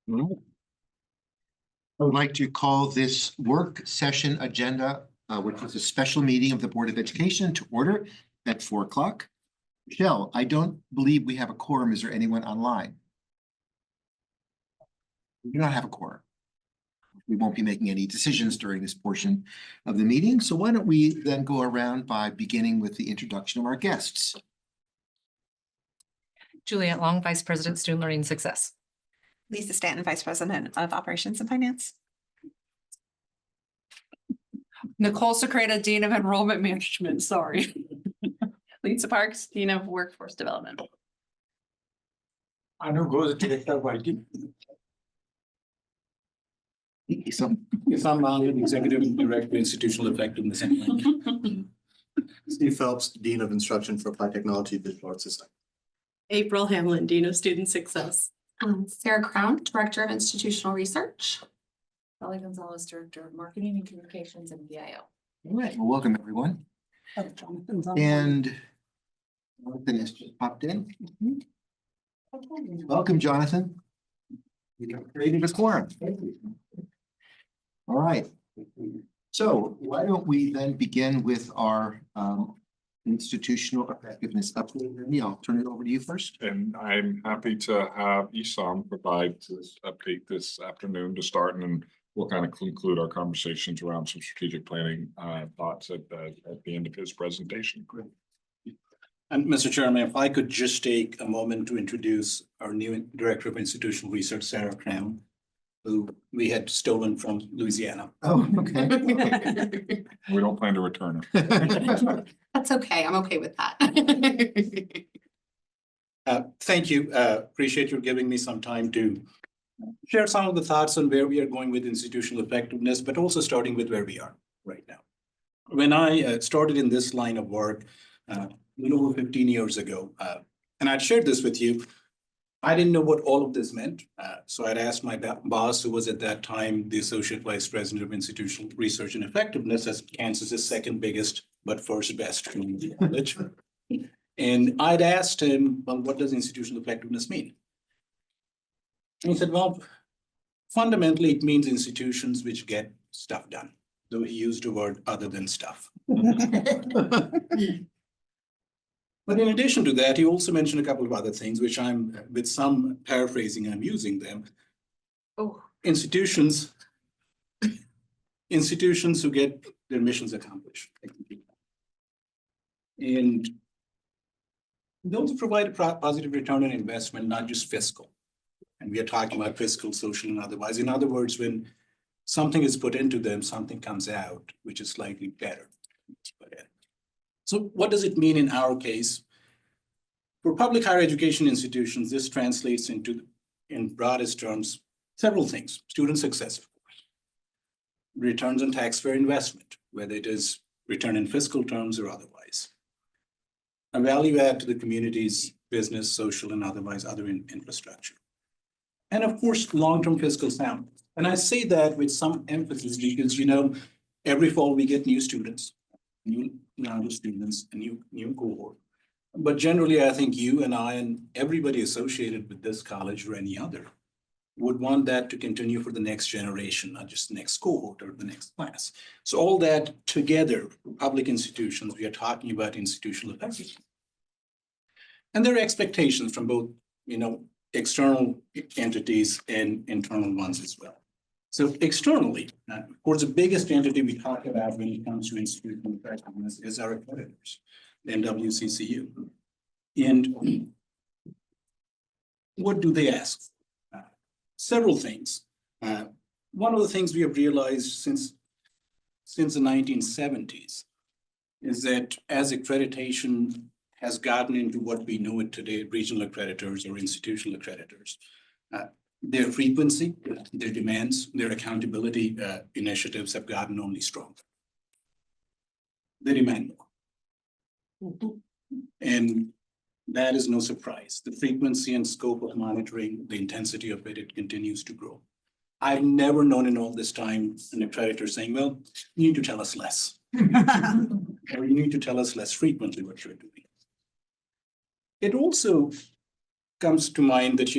I would like to call this work session agenda, which is a special meeting of the Board of Education, to order at 4 o'clock. Michelle, I don't believe we have a quorum. Is there anyone online? We do not have a quorum. We won't be making any decisions during this portion of the meeting. So why don't we then go around by beginning with the introduction of our guests. Juliet Long, Vice President, Student Learning Success. Lisa Stanton, Vice President of Operations and Finance. Nicole Secreta, Dean of Enrollment Management, sorry. Lisa Parks, Dean of Workforce Development. I know goes director of IT. So, I'm Executive Director, Institutional Effectiveness and Planning. Steve Phelps, Dean of Instruction for Applied Technology, Visual Arts System. April Hamlin, Dean of Student Success. Sarah Crown, Director of Institutional Research. Kelly Gonzalez, Director of Marketing and Communications and VIO. all right, well, welcome everyone. And Jonathan has just popped in. Welcome, Jonathan. You created a quorum. All right. So why don't we then begin with our institutional effectiveness update? Remy, I'll turn it over to you first. And I'm happy to have Isam provide this update this afternoon to start, and then we'll kind of conclude our conversations around some strategic planning thoughts at the end of his presentation. And Mr. Chairman, if I could just take a moment to introduce our new Director of Institutional Research, Sarah Crown, who we had stolen from Louisiana. Oh, okay. We don't plan to return her. That's okay. I'm okay with that. Thank you. Appreciate you giving me some time to share some of the thoughts on where we are going with institutional effectiveness, but also starting with where we are right now. When I started in this line of work a little over 15 years ago, and I'd shared this with you, I didn't know what all of this meant. So I'd asked my boss, who was at that time the Associate Vice President of Institutional Research and Effectiveness, as Kansas's second biggest, but first best community college. And I'd asked him, well, what does institutional effectiveness mean? And he said, well, fundamentally, it means institutions which get stuff done, though he used a word other than stuff. But in addition to that, he also mentioned a couple of other things, which I'm, with some paraphrasing, I'm using them. Oh, Institutions who get their missions accomplished. And those provide a positive return on investment, not just fiscal. And we are talking about fiscal, social, and otherwise. In other words, when something is put into them, something comes out, which is slightly better. So what does it mean in our case? For public higher education institutions, this translates into, in broadest terms, several things. Student success, of course. Returns on taxpayer investment, whether it is return in fiscal terms or otherwise. A value add to the community's business, social, and otherwise other infrastructure. And of course, long-term fiscal soundness. And I say that with some emphasis because, you know, every fall we get new students. New round of students, a new cohort. But generally, I think you and I and everybody associated with this college or any other would want that to continue for the next generation, not just the next cohort or the next class. So all that together, public institutions, we are talking about institutional effectiveness. And there are expectations from both, you know, external entities and internal ones as well. So externally, of course, the biggest entity we talk about when it comes to institutional effectiveness is our accreditors, the NWCCU. And what do they ask? Several things. One of the things we have realized since the 1970s is that as accreditation has gotten into what we know it today, regional accreditors or institutional accreditors, their frequency, their demands, their accountability initiatives have gotten only stronger. They demand more. And that is no surprise. The frequency and scope of monitoring, the intensity of it, it continues to grow. I've never known in all this time an accreditor saying, well, you need to tell us less. Or you need to tell us less frequently what you're doing. It also comes to mind that,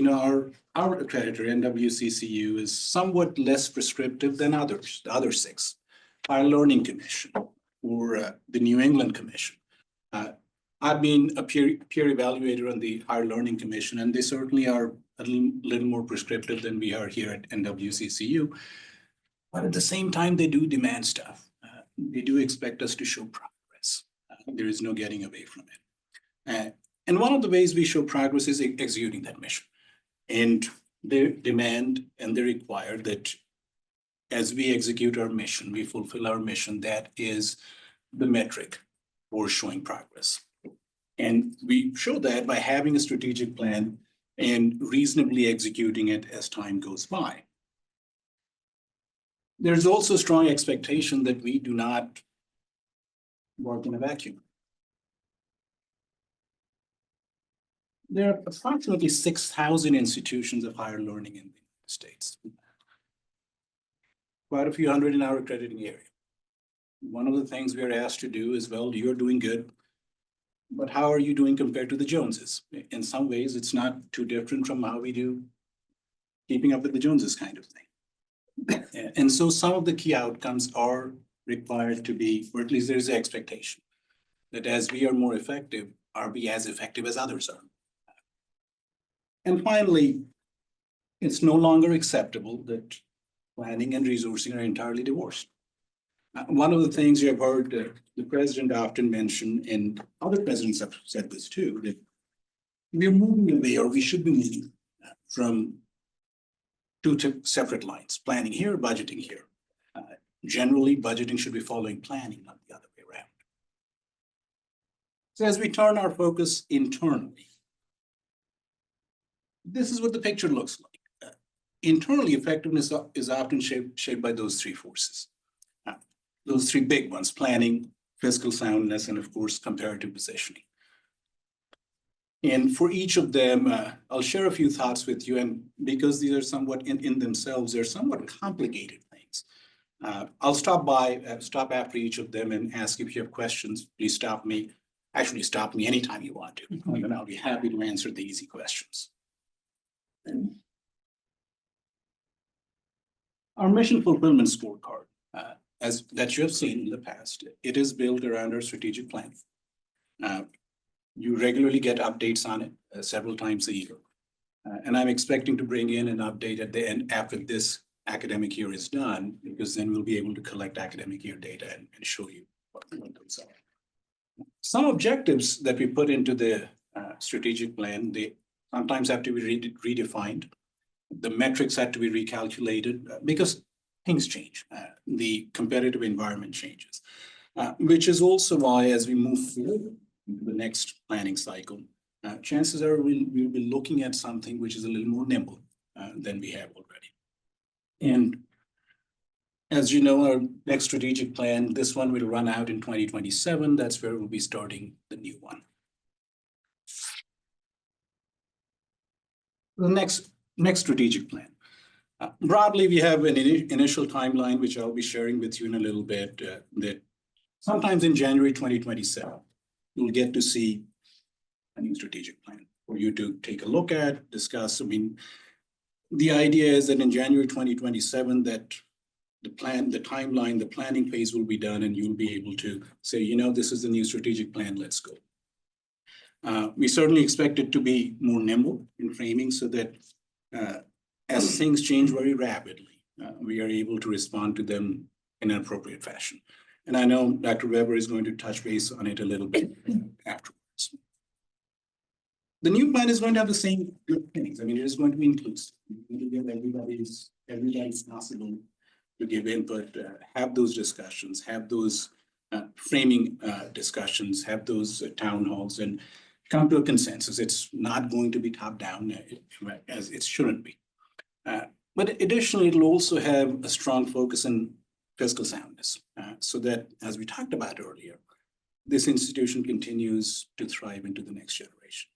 our accreditor, NWCCU, is somewhat less prescriptive than others, the other six. Higher Learning Commission or the New England Commission. I've been a peer evaluator on the Higher Learning Commission, and they certainly are a little more prescriptive than we are here at NWCCU. But at the same time, they do demand stuff. They do expect us to show progress. There is no getting away from it. And one of the ways we show progress is executing that mission. And they demand and they require that as we execute our mission, we fulfill our mission. That is the metric for showing progress. And we show that by having a strategic plan and reasonably executing it as time goes by. There's also strong expectation that we do not work in a vacuum. There are approximately 6,000 institutions of higher learning in the United States. Quite a few hundred in our accrediting area. One of the things we are asked to do is, well, you're doing good, but how are you doing compared to the Joneses? In some ways, it's not too different from how we do keeping up with the Joneses kind of thing. And so some of the key outcomes are required to be, or at least there's an expectation that as we are more effective, are we as effective as others are? And finally, it's no longer acceptable that planning and resourcing are entirely divorced. One of the things you have heard the president often mention, and other presidents have said this too, that we're moving away, or we should be moving from two separate lines, planning here, budgeting here. Generally, budgeting should be following planning, not the other way around. So as we turn our focus internally, this is what the picture looks like. Internally, effectiveness is often shaped by those three forces. Those three big ones: planning, fiscal soundness, and of course, comparative positioning. And for each of them, I'll share a few thoughts with you. And because these are somewhat in themselves, they're somewhat complicated things. I'll stop after each of them and ask if you have questions. Please stop me. Actually, stop me anytime you want to, and I'll be happy to answer the easy questions. Our mission fulfillment scorecard, as that you have seen in the past, it is built around our strategic plan. You regularly get updates on it several times a year. And I'm expecting to bring in an update at the end after this academic year is done, because then we'll be able to collect academic year data and show you what those are. Some objectives that we put into the strategic plan, they sometimes have to be redefined. The metrics have to be recalculated because things change. The competitive environment changes, which is also why as we move forward into the next planning cycle, chances are we'll be looking at something which is a little more nimble than we have already. And as you know, our next strategic plan, this one will run out in 2027. That's where we'll be starting the new one. The next strategic plan. Broadly, we have an initial timeline, which I'll be sharing with you in a little bit, that sometimes in January 2027, you'll get to see a new strategic plan for you to take a look at, discuss. I mean, the idea is that in January 2027, that the plan, the timeline, the planning phase will be done, and you'll be able to say, this is the new strategic plan, let's go. We certainly expect it to be more nimble in framing so that as things change very rapidly, we are able to respond to them in an appropriate fashion. And I know Dr. Weber is going to touch base on it a little bit afterwards. The new plan is going to have the same good things. I mean, it is going to be inclusive. We're going to give everybody's possible to give input, have those discussions, have those framing discussions, have those town halls, and come to a consensus. It's not going to be top down as it shouldn't be. But additionally, it'll also have a strong focus on fiscal soundness so that, as we talked about earlier, this institution continues to thrive into the next generation.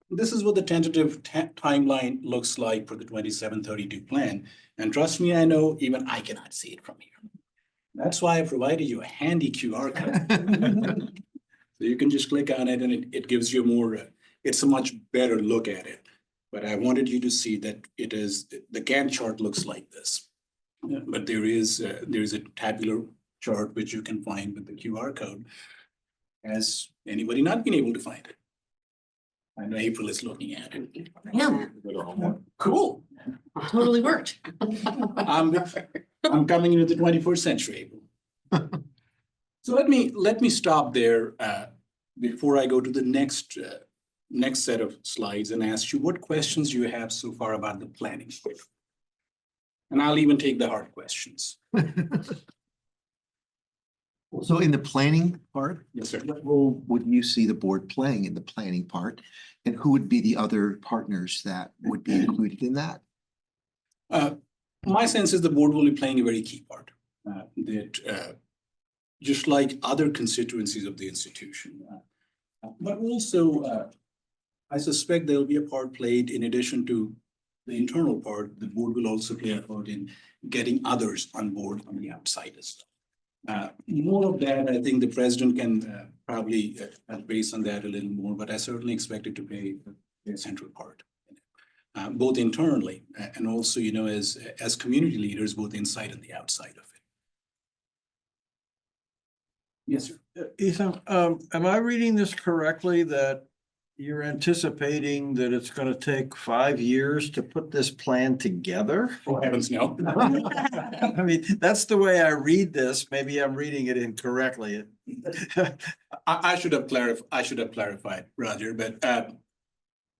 This is what the tentative timeline looks like for the 2732 plan. And trust me, I know even I cannot see it from here. That's why I provided you a handy QR code. So you can just click on it and it gives you more, it's a much better look at it. But I wanted you to see that it is, the Gantt chart looks like this. But there is a tabular chart which you can find with the QR code. Has anybody not been able to find it? I know April is looking at it. Yeah, Bit of homework. Cool. totally worked. I'm coming into the 21st century, April. So let me stop there before I go to the next set of slides and ask you what questions you have so far about the planning. And I'll even take the hard questions. So in the planning part, Yes, sir. what role would you see the board playing in the planning part? And who would be the other partners that would be included in that? My sense is the board will be playing a very key part. Just like other constituencies of the institution. But also, I suspect there'll be a part played in addition to the internal part, the board will also play a part in getting others on board on the outside as well. More of that, I think the president can probably base on that a little more, but I certainly expect it to play a central part. Both internally and also, as community leaders, both inside and the outside of it. Yes, sir. Ethan, am I reading this correctly that you're anticipating that it's gonna take 5 years to put this plan together? Oh, heavens, no. I mean, that's the way I read this. Maybe I'm reading it incorrectly. I should have clarified, Roger, but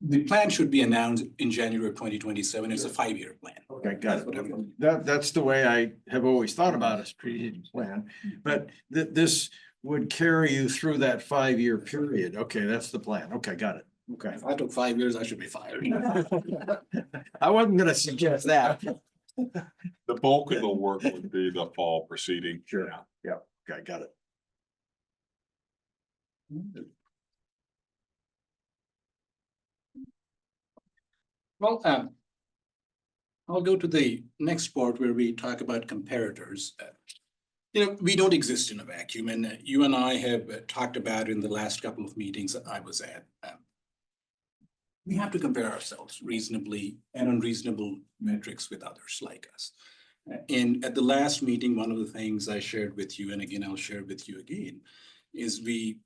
the plan should be announced in January of 2027. It's a 5-year plan. Okay, got it. That's the way I have always thought about a strategic plan, but this would carry you through that 5-year period. Okay, that's the plan. Okay, got it. Okay. If I took 5 years, I should be fired. I wasn't gonna suggest that. The bulk of the work would be the fall proceeding. Sure. Yeah, okay, got it. Well, I'll go to the next part where we talk about comparators. We don't exist in a vacuum, and you and I have talked about in the last couple of meetings that I was at. We have to compare ourselves reasonably and on reasonable metrics with others like us. And at the last meeting, one of the things I shared with you, and again, I'll share with you again, is we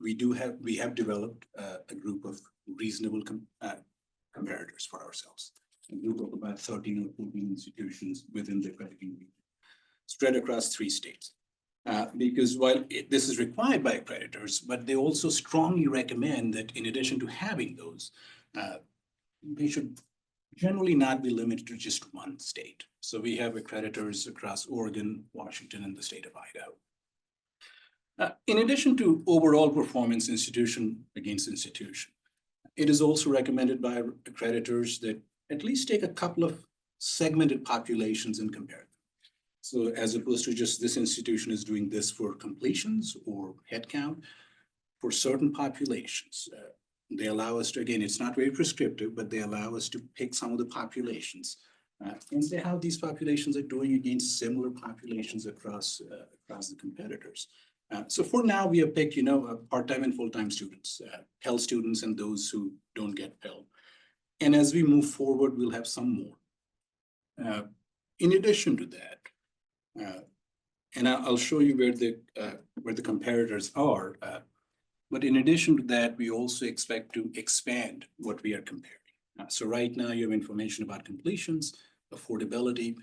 have developed a group of reasonable comparators for ourselves. A group of about 13 or 14 institutions within the accrediting region, spread across 3 states. Because while this is required by accreditors, but they also strongly recommend that in addition to having those, they should generally not be limited to just one state. So we have accreditors across Oregon, Washington, and the state of Idaho. In addition to overall performance institution against institution, it is also recommended by accreditors that at least take a couple of segmented populations and compare them. So as opposed to just this institution is doing this for completions or headcount, for certain populations, they allow us to, again, it's not very prescriptive, but they allow us to pick some of the populations and say how these populations are doing against similar populations across the competitors. So for now, we have picked, part-time and full-time students, Pell students and those who don't get Pell. And as we move forward, we'll have some more. In addition to that, and I'll show you where the comparators are. But in addition to that, we also expect to expand what we are comparing. So right now you have information about completions, affordability,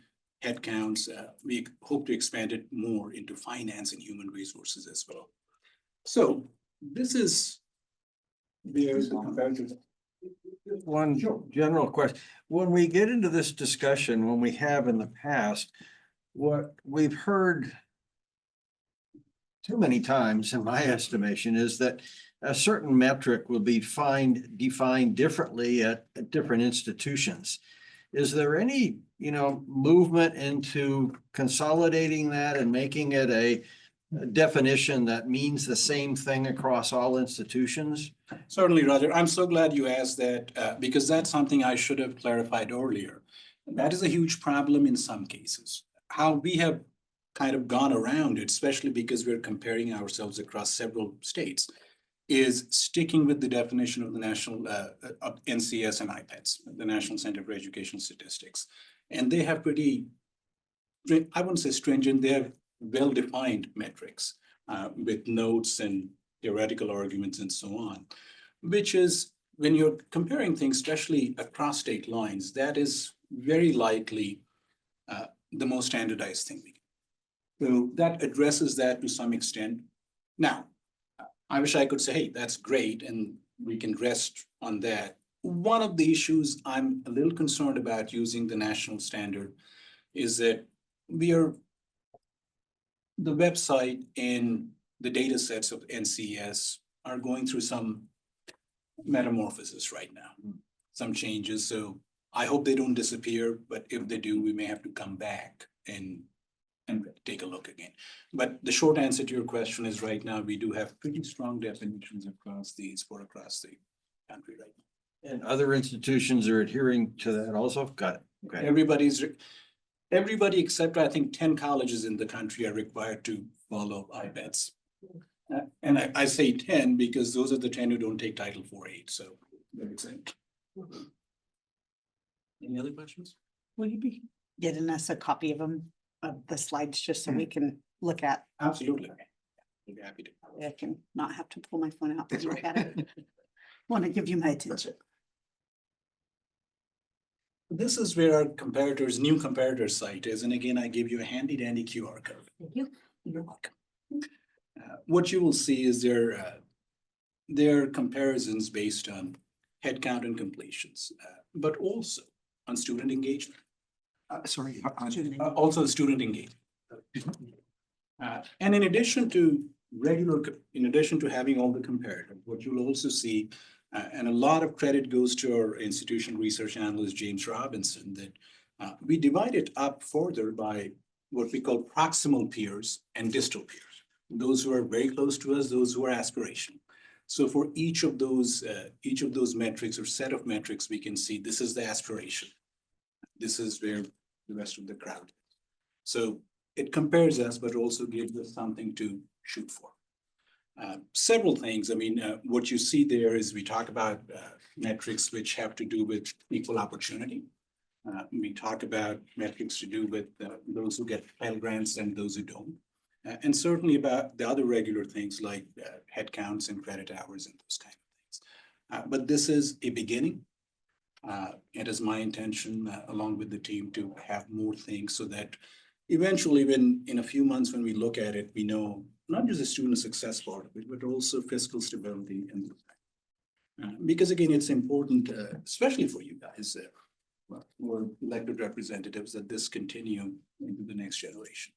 headcounts. We hope to expand it more into finance and human resources as well. So this is where the comparators. One general question. When we get into this discussion, when we have in the past, what we've heard too many times, in my estimation, is that a certain metric will be defined differently at different institutions. Is there any, movement into consolidating that and making it a definition that means the same thing across all institutions? Certainly, Roger. I'm so glad you asked that because that's something I should have clarified earlier. That is a huge problem in some cases. How we have kind of gone around it, especially because we're comparing ourselves across several states, is sticking with the definition of the national, of NCS and IPEDS, the National Center for Education Statistics. And they have pretty, I wouldn't say stringent, they have well-defined metrics with notes and theoretical arguments and so on, which is when you're comparing things, especially across state lines, that is very likely the most standardized thing we can. So that addresses that to some extent. Now, I wish I could say, hey, that's great, and we can rest on that. One of the issues I'm a little concerned about using the national standard is that the website and the data sets of NCS are going through some metamorphosis right now, some changes. So I hope they don't disappear, but if they do, we may have to come back and take a look again. But the short answer to your question is right now, we do have pretty strong definitions across the country right now. And other institutions are adhering to that also? Got it. Okay. Everybody except I think 10 colleges in the country are required to follow IPEDS. And I say 10 because those are the 10 who don't take Title 4.8, so that makes sense. Any other questions? Will you be getting us a copy of them, of the slides, just so we can look at? Absolutely. I'd be happy to. I can not have to pull my phone out and That's look right. at it. Want to give you my attention. This is where our new comparator site is. And again, I give you a handy dandy QR code. Thank you. You're welcome. What you will see is their comparisons based on headcount and completions, but also on student engagement. Sorry, Also student engagement. And in addition to having all the comparative, what you'll also see, and a lot of credit goes to our institutional research analyst, James Robinson, that we divide it up further by what we call proximal peers and distal peers. Those who are very close to us, those who are aspirational. So for each of those metrics or set of metrics, we can see this is the aspiration. This is where the rest of the crowd. So it compares us, but also gives us something to shoot for. Several things. I mean, what you see there is we talk about metrics which have to do with equal opportunity. We talk about metrics to do with those who get Pell Grants and those who don't. And certainly about the other regular things like headcounts and credit hours and those kind of things. But this is a beginning. It is my intention, along with the team, to have more things so that eventually in a few months when we look at it, we know not just the student success part of it, but also fiscal stability. And because again, it's important, especially for you guys, who are elected representatives, that this continue into the next generation.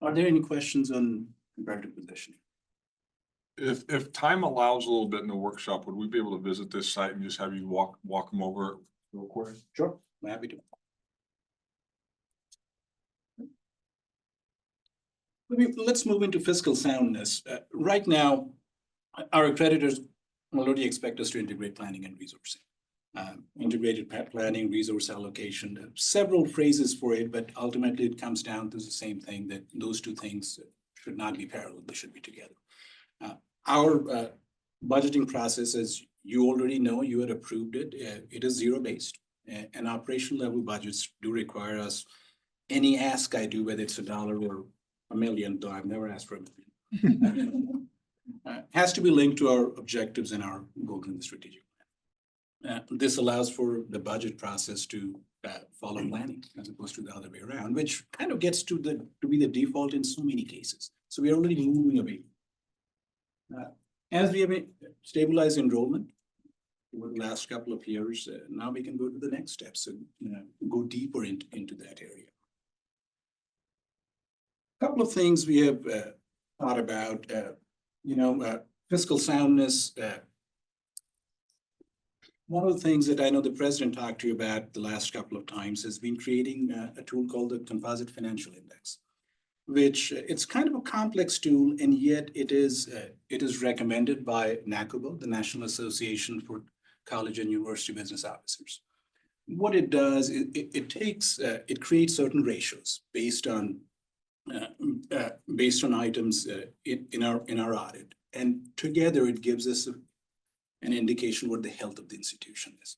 Are there any questions on comparative positioning? If time allows a little bit in the workshop, would we be able to visit this site and just have you walk them over real quick? Sure, I'm happy to. Let's move into fiscal soundness. Right now, our accreditors already expect us to integrate planning and resourcing. Integrated planning, resource allocation, several phrases for it, but ultimately it comes down to the same thing, that those two things should not be parallel, they should be together. Our budgeting process, as you already know, you had approved it. It is zero-based, and operational level budgets do require us, any ask I do, whether it's $1 or $1 million, though I've never asked for $1 million, has to be linked to our objectives and our goals in the strategic plan. This allows for the budget process to follow planning as opposed to the other way around, which kind of gets to be the default in so many cases. So we are already moving away. As we have stabilized enrollment over the last couple of years, now we can go to the next steps and go deeper into that area. A couple of things we have thought about, fiscal soundness. One of the things that I know the president talked to you about the last couple of times has been creating a tool called the Composite Financial Index, which it's kind of a complex tool, and yet it is recommended by NACOBO, the National Association for College and University Business Officers. What it does, it creates certain ratios based on based on items in our audit. And together it gives us an indication what the health of the institution is.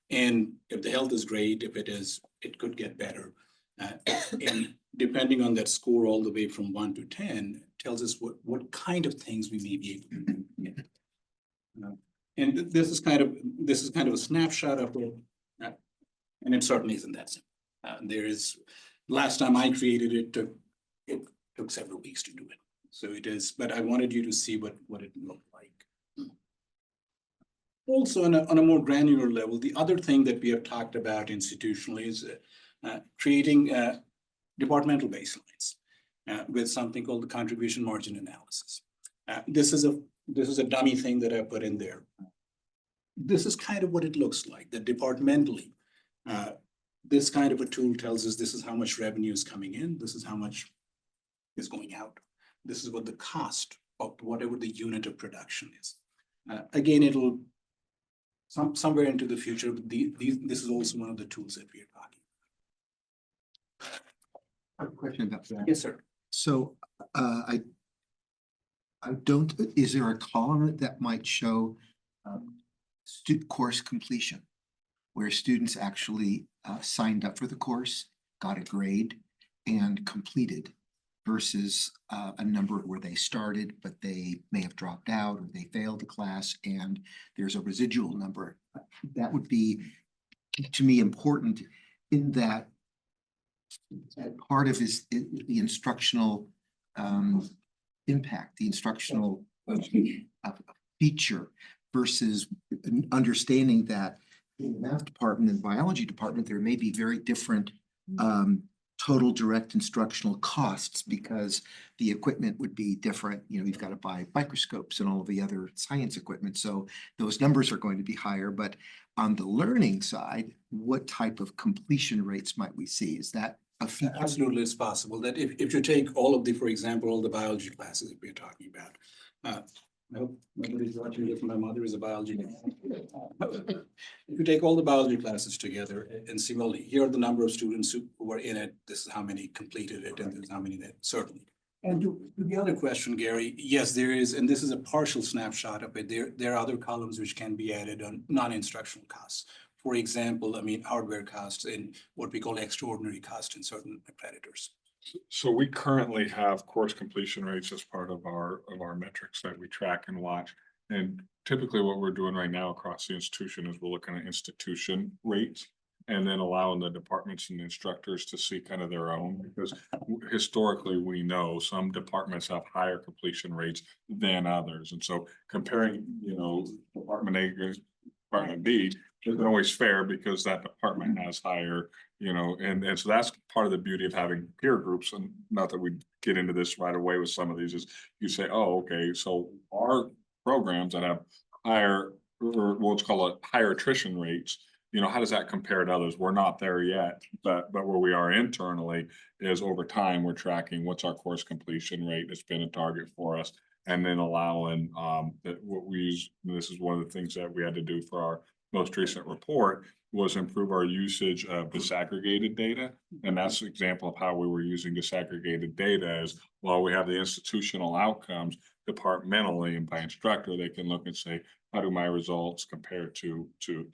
And if the health is great, if it is, it could get better. And depending on that score, all the way from 1 to 10, tells us what kind of things we may be able to do. And this is kind of a snapshot of it. And it certainly isn't that simple. Last time I created it, it took several weeks to do it. So it is, but I wanted you to see what it looked like. Also, on a more granular level, the other thing that we have talked about institutionally is creating departmental baselines with something called the contribution margin analysis. This is a dummy thing that I put in there. This is kind of what it looks like, that departmentally, this kind of a tool tells us this is how much revenue is coming in, this is how much is going out. This is what the cost of whatever the unit of production is. Again, it'll somewhere into the future, this is also one of the tools that we are talking I have a question about that. about. Yes, sir. So I don't, is there a column that might show course completion? Where students actually signed up for the course, got a grade and completed versus a number where they started, but they may have dropped out or they failed the class and there's a residual number. That would be, to me, important in that part of the instructional impact, the instructional feature versus understanding that in the math department and biology department, there may be very different total direct instructional costs because the equipment would be different. You know, you've got to buy microscopes and all of the other science equipment. So those numbers are going to be higher. But on the learning side, what type of completion rates might we see? Is that a feature? Absolutely, it's possible that if you take all of the, for example, all the biology classes that we're talking about. I hope nobody's watching this. My mother is a biology. If you take all the biology classes together and see, well, here are the number of students who were in it, this is how many completed it, and this is how many that certainly. And to the other question, Gary, yes, there is, and this is a partial snapshot of it. There are other columns which can be added on non-instructional costs. For example, I mean, hardware costs and what we call extraordinary costs in certain accreditors. So we currently have course completion rates as part of our metrics that we track and watch. And typically what we're doing right now across the institution is we're looking at institution rates and then allowing the departments and instructors to see kind of their own, because historically we know some departments have higher completion rates than others. And so comparing, you know, Department A versus Department B isn't always fair because that department has higher, you know, and so that's part of the beauty of having peer groups. And not that we get into this right away with some of these, is you say, oh, okay, so our programs that have higher, or what's called higher attrition rates, you know, how does that compare to others? We're not there yet, but where we are internally is over time, we're tracking what's our course completion rate. It's been a target for us. And then allowing that what we use, this is one of the things that we had to do for our most recent report, was improve our usage of disaggregated data. And that's an example of how we were using disaggregated data is while we have the institutional outcomes departmentally and by instructor, they can look and say, how do my results compare to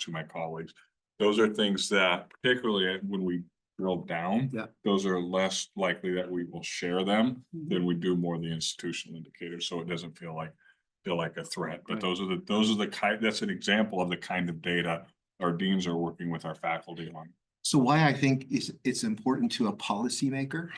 my colleagues? Those are things that particularly when we drill down, those are less likely that we will share them than we do more of the institutional indicators. So it doesn't feel like a threat, but those are the kind, that's an example of the kind of data our deans are working with our faculty on. So why I think it's important to a policymaker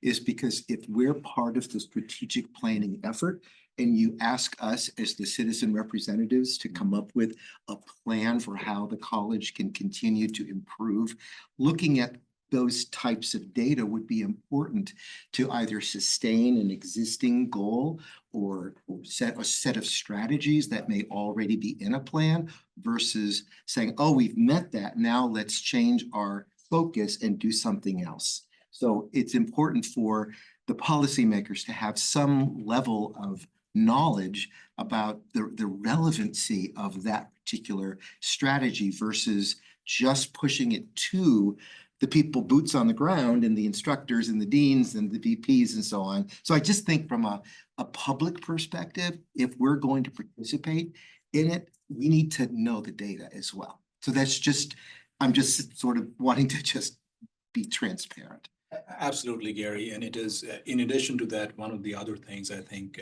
is because if we're part of the strategic planning effort and you ask us as the citizen representatives to come up with a plan for how the college can continue to improve, looking at those types of data would be important to either sustain an existing goal or set a set of strategies that may already be in a plan versus saying, oh, we've met that. Now let's change our focus and do something else. So it's important for the policymakers to have some level of knowledge about the relevancy of that particular strategy versus just pushing it to the people boots on the ground and the instructors and the deans and the VPs and so on. So I just think from a public perspective, if we're going to participate in it, we need to know the data as well. So that's just, I'm just sort of wanting to just be transparent. Absolutely, Gary. And it is, in addition to that, one of the other things I think,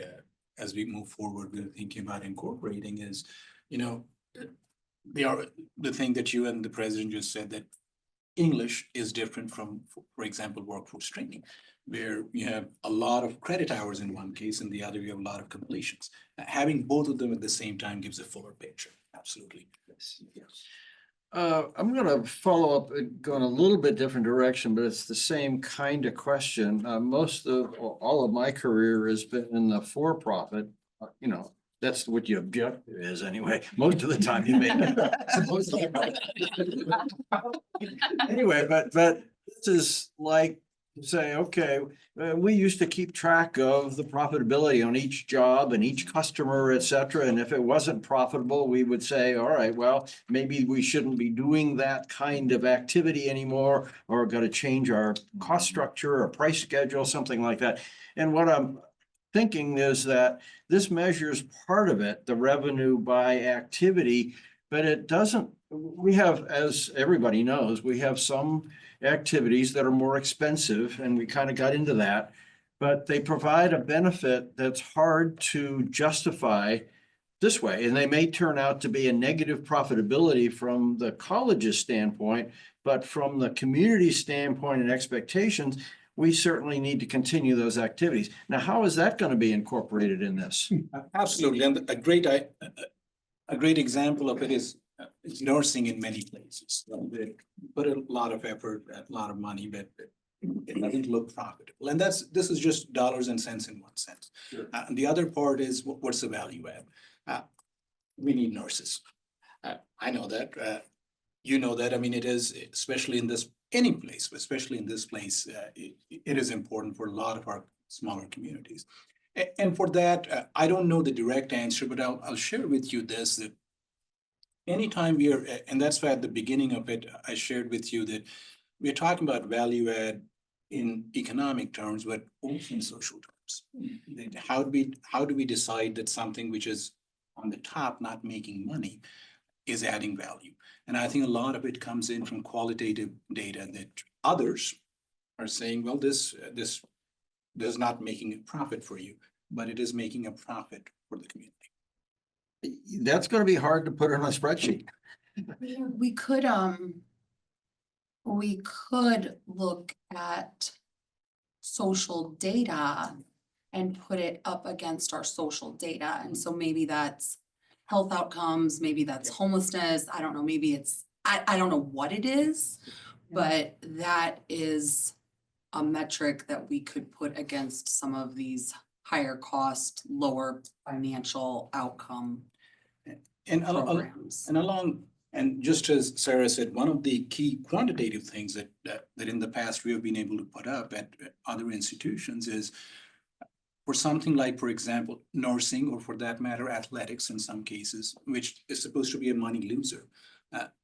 as we move forward, we're thinking about incorporating is, you know, the thing that you and the president just said, that English is different from, for example, workforce training, where you have a lot of credit hours in one case, and the other you have a lot of completions. Having both of them at the same time gives a fuller picture. Absolutely. Yes. I'm gonna follow up, going a little bit different direction, but it's the same kind of question. All of my career has been in the for-profit, you know, that's what your objective is anyway. Most of the time you may. Anyway, but this is like, say, okay, we used to keep track of the profitability on each job and each customer, et cetera. And if it wasn't profitable, we would say, all right, well, maybe we shouldn't be doing that kind of activity anymore, or got to change our cost structure or price schedule, something like that. And what I'm thinking is that this measures part of it, the revenue by activity, but it doesn't, we have, as everybody knows, we have some activities that are more expensive, and we kind of got into that, but they provide a benefit that's hard to justify this way. And they may turn out to be a negative profitability from the college's standpoint, but from the community standpoint and expectations, we certainly need to continue those activities. Now, how is that going to be incorporated in this? Absolutely. And a great example of it is nursing in many places. They put a lot of effort, a lot of money, but it doesn't look profitable. And this is just dollars and cents in one sense. Sure. And the other part is what's the value add? We need nurses. I know that. You know that. I mean, it is, especially in this, any place, especially in this place, it is important for a lot of our smaller communities. And for that, I don't know the direct answer, but I'll share with you this, that anytime we are, and that's why at the beginning of it, I shared with you that we're talking about value add in economic terms, but also in social terms. How do we decide that something which is on the top, not making money, is adding value? And I think a lot of it comes in from qualitative data that others are saying, well, this is not making a profit for you, but it is making a profit for the community. That's going to be hard to put on a spreadsheet. We could look at social data and put it up against our social data. And so maybe that's health outcomes, maybe that's homelessness. I don't know, maybe it's, I don't know what it is, but that is a metric that we could put against some of these higher cost, lower financial outcome programs. And just as Sarah said, one of the key quantitative things that in the past we have been able to put up at other institutions is for something like, for example, nursing, or for that matter, athletics in some cases, which is supposed to be a money loser.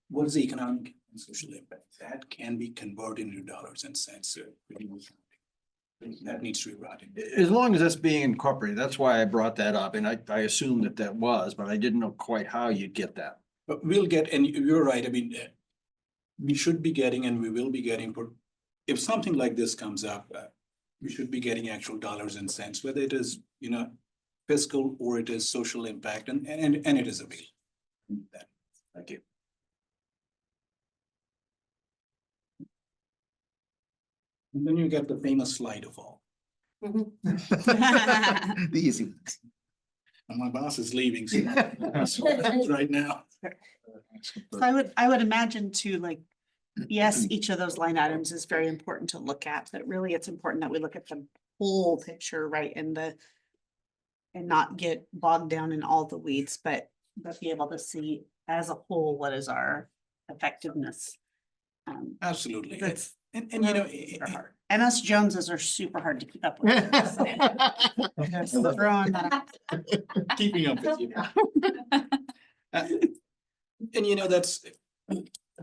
What is the economic and social impact? That can be converted into dollars and cents. That needs to be brought in. As long as that's being incorporated, that's why I brought that up. And I assumed that was, but I didn't know quite how you'd get that. But we'll get, and you're right, I mean, we should be getting, and we will be getting, if something like this comes up, we should be getting actual dollars and cents, whether it is, fiscal or it is social impact, and it is available. Thank you. And then you get the famous slide of all. The easy ones. And my boss is leaving, so right now. So I would imagine too, like, yes, each of those line items is very important to look at, but really it's important that we look at the whole picture, right? And not get bogged down in all the weeds, but be able to see as a whole, what is our effectiveness? Absolutely. That's And super hard. And us Joneses are super hard to keep up with. Just throwing that. keeping up with you. And that's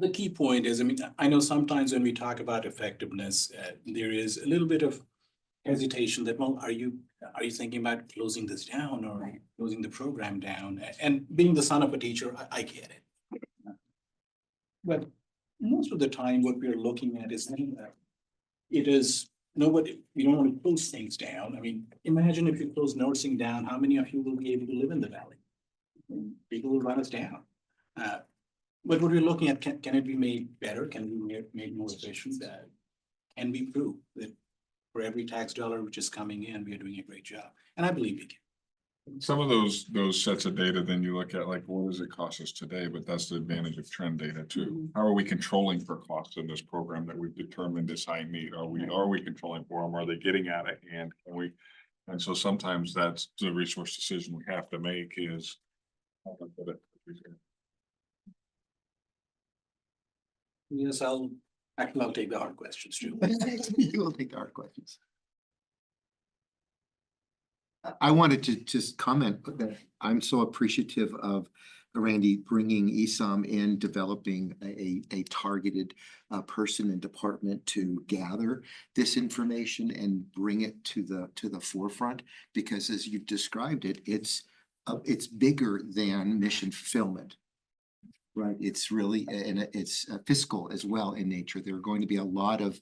the key point is, I mean, I know sometimes when we talk about effectiveness, there is a little bit of hesitation that, well, are you thinking about closing this down or Right. closing the program down? And being the son of a teacher, I get it. But most of the time, what we're looking at is that it is, nobody, we don't want to close things down. I mean, imagine if you close nursing down, how many of you will be able to live in the valley? People will run us down. But what we're looking at, can it be made better? Can it be made more efficient? Can we prove that for every tax dollar which is coming in, we are doing a great job? And I believe we can. Some of those sets of data, then you look at like, what does it cost us today? But that's the advantage of trend data too. How are we controlling for costs in this program that we've determined is high need? Are we controlling for them? Are they getting at it? And can we? And so sometimes that's the resource decision we have to make is. Yes, I'll take the hard questions too. You will take our questions. I wanted to just comment that I'm so appreciative of Randy bringing ESOM in, developing a targeted person and department to gather this information and bring it to the forefront. Because as you've described it, it's bigger than mission fulfillment. Right, it's really, and it's fiscal as well in nature. There are going to be a lot of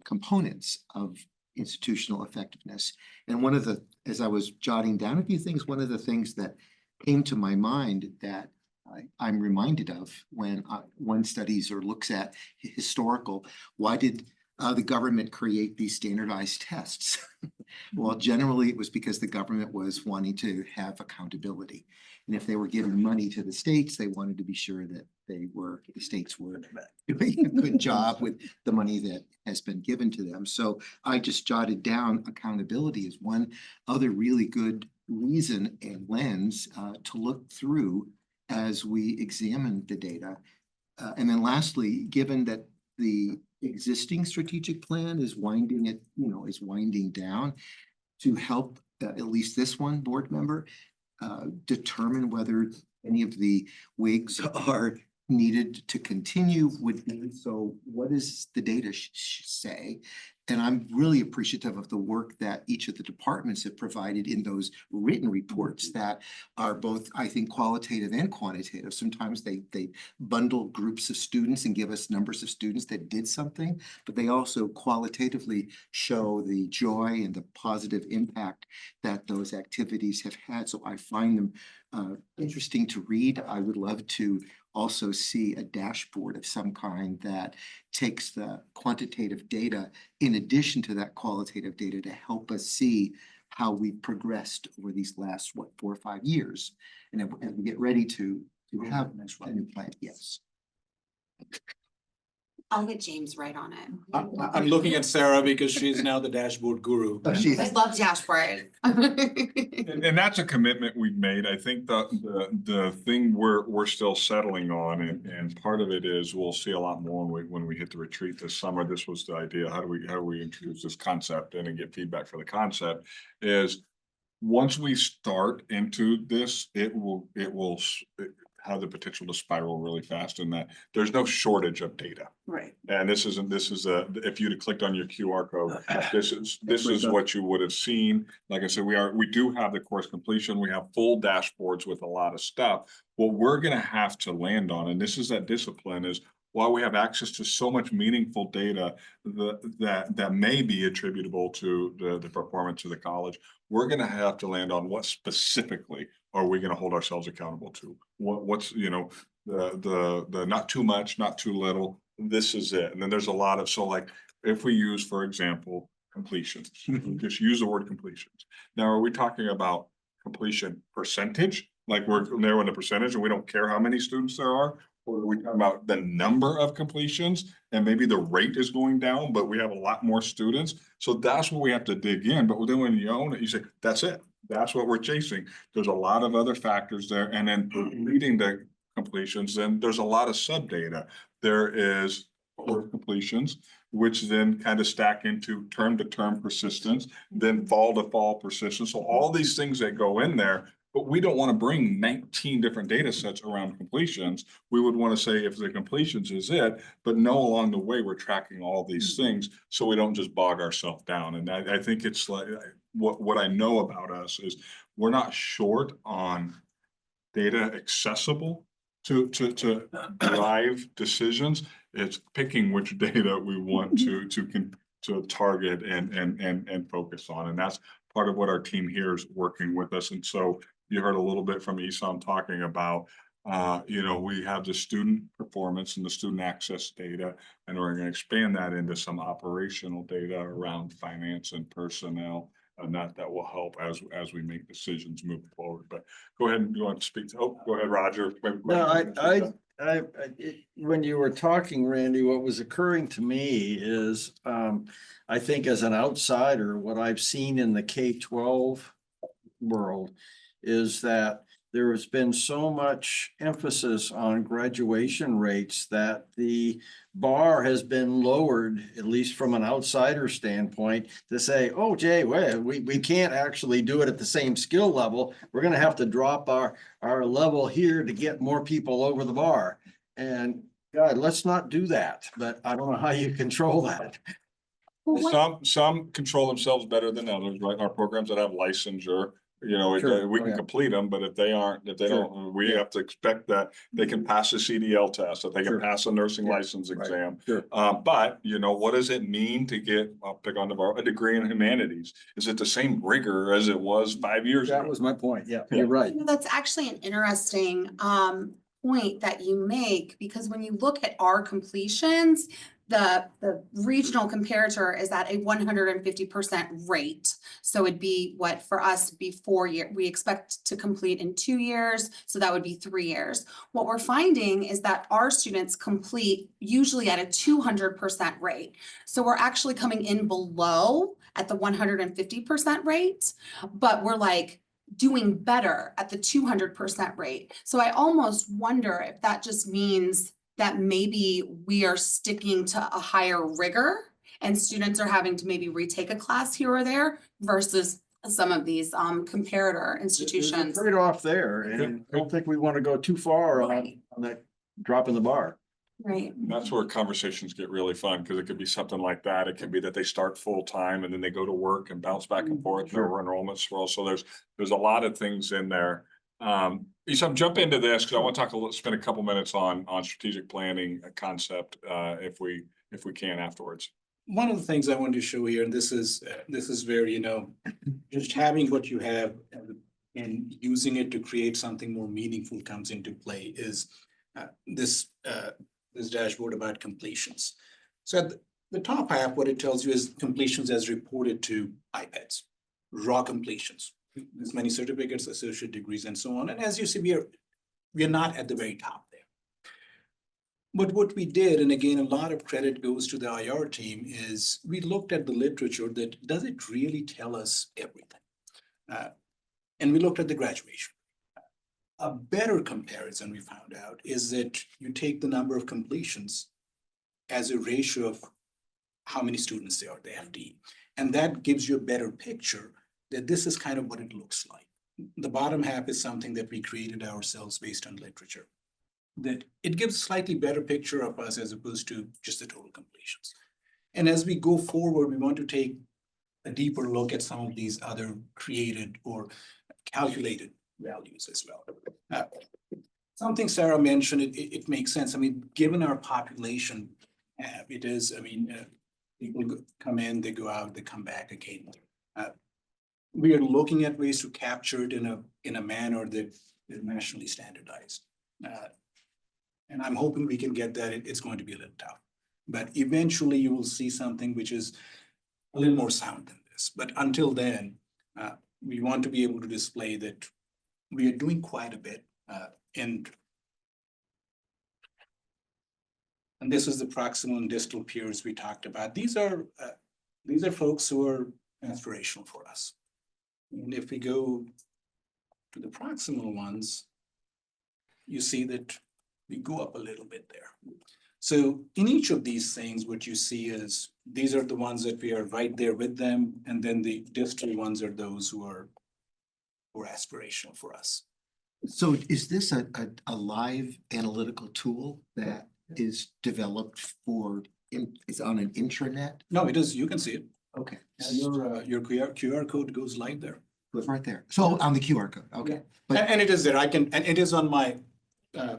components of institutional effectiveness. And one of the, as I was jotting down a few things, one of the things that came to my mind that I'm reminded of when one studies or looks at historical, why did the government create these standardized tests? Well, generally it was because the government was wanting to have accountability. And if they were giving money to the states, they wanted to be sure that the states were doing a good job with the money that has been given to them. So I just jotted down accountability as one other really good reason and lens to look through as we examine the data. And then lastly, given that the existing strategic plan is winding down, to help at least this one board member determine whether any of the wigs are needed to continue with these. So what does the data say? And I'm really appreciative of the work that each of the departments have provided in those written reports that are both, I think, qualitative and quantitative. Sometimes they bundle groups of students and give us numbers of students that did something, but they also qualitatively show the joy and the positive impact that those activities have had. So I find them interesting to read. I would love to also see a dashboard of some kind that takes the quantitative data in addition to that qualitative data to help us see how we progressed over these last, 4 or 5 years. And as we get ready to have a new plan, yes. I'll get James right on it. I'm looking at Sarah because she's now the dashboard guru. Oh, she's- I love dashboard. And that's a commitment we've made. I think the thing we're still settling on, and part of it is we'll see a lot more when we hit the retreat this summer. This was the idea. How do we introduce this concept and get feedback for the concept is once we start into this, it will have the potential to spiral really fast in that there's no shortage of data. Right. And this is if you'd have clicked on your QR code, this is what you would have seen. Like I said, we do have the course completion. We have full dashboards with a lot of stuff. What we're going to have to land on, and this is that discipline, is while we have access to so much meaningful data that may be attributable to the performance of the college, we're going to have to land on what specifically are we going to hold ourselves accountable to? What's the not too much, not too little. This is it. And then there's a lot of, so like if we use, for example, completions, just use the word completions. Now, are we talking about completion percentage? Like we're narrowing the percentage and we don't care how many students there are? Or are we talking about the number of completions and maybe the rate is going down, but we have a lot more students? So that's where we have to dig in. But then when you own it, you say, that's it. That's what we're chasing. There's a lot of other factors there. And then leading the completions, then there's a lot of sub data. There is course completions, which then kind of stack into term to term persistence, then fall to fall persistence. So all these things that go in there, But we don't want to bring 19 different data sets around completions. We would want to say if the completions is it, but know along the way, we're tracking all these things. So we don't just bog ourselves down. And I think it's like, what I know about us is we're not short on data accessible to drive decisions. It's picking which data we want to target and focus on. And that's part of what our team here is working with us. And so you heard a little bit from Esam talking about, we have the student performance and the student access data, and we're going to expand that into some operational data around finance and personnel. And that will help as we make decisions moving forward. But go ahead and you want to speak to, go ahead, Roger. No, when you were talking, Randy, what was occurring to me is, I think as an outsider, what I've seen in the K-12 world is that there has been so much emphasis on graduation rates that the bar has been lowered, at least from an outsider standpoint, to say, oh, Jay, we can't actually do it at the same skill level. We're going to have to drop our level here to get more people over the bar. And God, let's not do that. But I don't know how you control that. Some control themselves better than others, right? Our programs that have licensure, Sure. we can complete them, but if they don't, we have to expect that they can pass the CDL test, that they can Sure. pass a nursing Yeah. license Right. exam. Sure. But what does it mean to get, I'll pick on the bar, a degree in humanities? Is it the same rigor as it was 5 years ago? That was my point. Yeah, Yeah. you're right. That's actually an interesting point that you make, because when you look at our completions, the regional comparator is at a 150% rate. So it'd be what for us be 4 years. We expect to complete in 2 years. So that would be 3 years. What we're finding is that our students complete usually at a 200% rate. So we're actually coming in below at the 150% rate, but we're like doing better at the 200% rate. So I almost wonder if that just means that maybe we are sticking to a higher rigor and students are having to maybe retake a class here or there versus some of these comparator institutions. Right off there, and I don't think we want to go too far Right. on that drop in the bar. Right. That's where conversations get really fun, because it could be something like that. It could be that they start full time and then they go to work and bounce back and forth. Their enrollment swirl. So there's a lot of things in there. Esam, jump into this because I want to spend a couple minutes on strategic planning concept if we can afterwards. One of the things I want to show here, and this is where, just having what you have and using it to create something more meaningful comes into play is this dashboard about completions. So at the top half, what it tells you is completions as reported to iPads, raw completions. There's many certificates, associate degrees, and so on. And as you see, we are not at the very top there. But what we did, and again, a lot of credit goes to the IR team, is we looked at the literature that does it really tell us everything? And we looked at the graduation. A better comparison we found out is that you take the number of completions as a ratio of how many students there are, the FD. And that gives you a better picture that this is kind of what it looks like. The bottom half is something that we created ourselves based on literature. That it gives a slightly better picture of us as opposed to just the total completions. And as we go forward, we want to take a deeper look at some of these other created or calculated values as well. Something Sarah mentioned, it makes sense. I mean, given our population, people come in, they go out, they come back again. We are looking at ways to capture it in a manner that is nationally standardized. And I'm hoping we can get that. It's going to be a little tough, but eventually you will see something which is a little more sound than this. But until then, we want to be able to display that we are doing quite a bit. And this is the proximal and distal peers we talked about. These are folks who are aspirational for us. And if we go to the proximal ones, you see that we go up a little bit there. So in each of these things, what you see is these are the ones that we are right there with them. And then the distal ones are those who are or aspirational for us. So is this a live analytical tool that is developed is on an intranet? No, it is, you can see it. Okay, Your QR code goes live there. it's right there. So on the QR code, okay. But, And it is there. And it is on my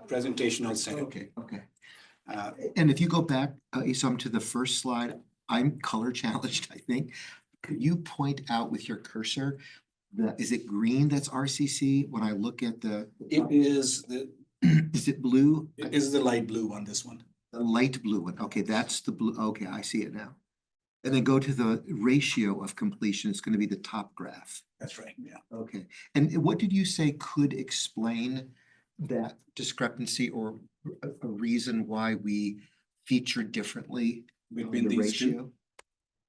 presentation. I'll send it. okay, okay. Uh, And if you go back, Isam, to the first slide, I'm color challenged, I think. Could you point out with your cursor, is it green that's RCC? When I look at It is is it blue? the light blue on this one. The light blue one. Okay, that's the blue. Okay, I see it now. And then go to the ratio of completion. It's going to be the top graph. That's right, yeah. Okay. And what did you say could explain that discrepancy or a reason why we feature differently Between the these two, ratio?